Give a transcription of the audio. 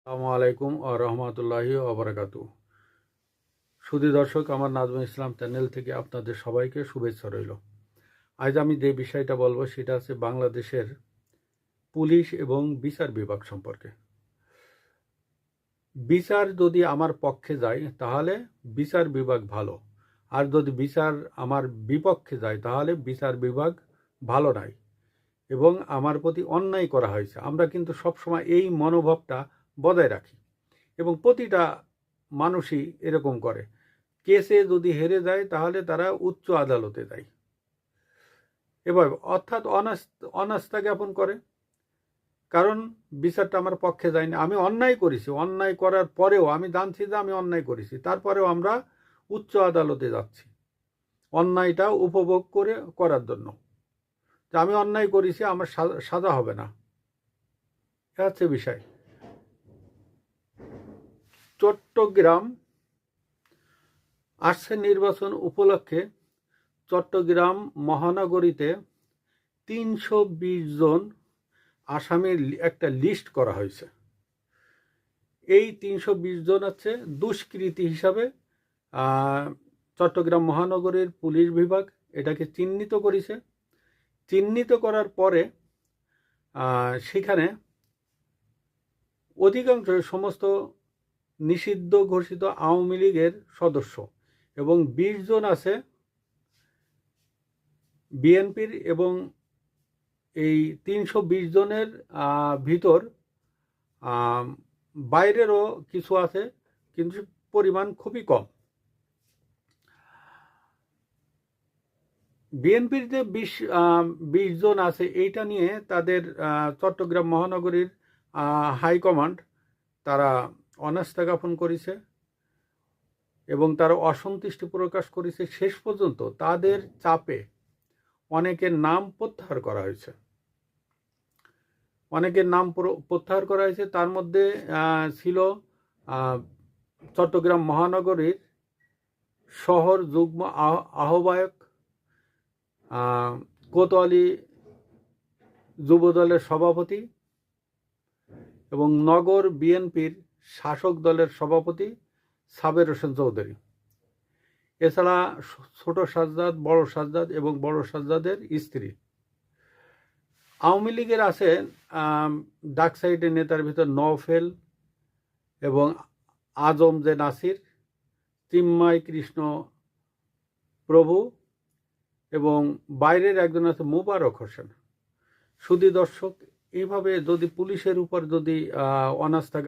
আসসালামু আলাইকুম ও রহমতুল্লাহি ওবরাকাতু। সুধী দর্শক, আমার নাজমুল ইসলাম চ্যানেল থেকে আপনাদের সবাইকে শুভেচ্ছা রইল। আজ আমি যে বিষয়টা বলবো সেটা আছে বাংলাদেশের পুলিশ এবং বিচার বিভাগ সম্পর্কে। বিচার যদি আমার পক্ষে যায় তাহলে বিচার বিভাগ ভালো, আর যদি বিচার আমার বিপক্ষে যায় তাহলে বিচার বিভাগ ভালো নাই এবং আমার প্রতি অন্যায় করা হয়েছে। আমরা কিন্তু সবসময় এই মনোভাবটা বজায় রাখি এবং প্রতিটা মানুষই এরকম করে। কেসে যদি হেরে যায় তাহলে তারা উচ্চ আদালতে যায়, এবার অর্থাৎ অনাস্থা জ্ঞাপন করে। কারণ বিচারটা আমার পক্ষে যায়নি, আমি অন্যায় করেছি, অন্যায় করার পরেও আমি জানছি যে আমি অন্যায় করেছি, তারপরেও আমরা উচ্চ আদালতে যাচ্ছি অন্যায়টা উপভোগ করার জন্য, যে আমি অন্যায় করেছি, আমার সাজা হবে না। এ হচ্ছে বিষয়। চট্টগ্রাম আসছে নির্বাচন উপলক্ষে চট্টগ্রাম মহানগরীতে ৩২০ জন আসামির একটা লিস্ট করা হয়েছে। এই ৩২০ জন হচ্ছে দুষ্কৃতী হিসাবে চট্টগ্রাম মহানগরীর পুলিশ বিভাগ এটাকে চিহ্নিত করেছে। চিহ্নিত করার পরে সেখানে অধিকাংশ সমস্ত নিষিদ্ধ ঘোষিত আওয়ামী লীগের সদস্য এবং ২০ জন আছে বিএনপির, এবং এই ৩২০ জনের ভিতর বাইরেরও কিছু আছে, কিন্তু পরিমাণ খুবই কম। বিএনপির যে ২০ জন আছে এইটা নিয়ে তাদের চট্টগ্রাম মহানগরীর হাইকমান্ড তারা অনাস্থা জ্ঞাপন করেছে এবং তারা অসন্তুষ্টি প্রকাশ করেছে। শেষ পর্যন্ত তাদের চাপে অনেকের নাম প্রত্যাহার করা হয়েছে। অনেকের নাম প্রত্যাহার করা হয়েছে। তার মধ্যে ছিল চট্টগ্রাম মহানগরীর শহর যুগ্ম আহ্বায়ক, কোতোয়ালি যুবদলের সভাপতি এবং নগর বিএনপির শাসক দলের সভাপতি সাবের হোসেন চৌধুরী। এছাড়া ছোট সাজ্জাদ, বড় সাজ্জাদ এবং বড় সাজ্জাদের স্ত্রী। আওয়ামী লীগের আছে ডাকসাইডের নেতার ভিতর নওফেল এবং আজম জে নাসির, চিন্ময় কৃষ্ণ প্রভু এবং বাইরের একজন আছে মুবারক হোসেন। সুধী দর্শক, এইভাবে যদি পুলিশের উপর যদি অনাস্থা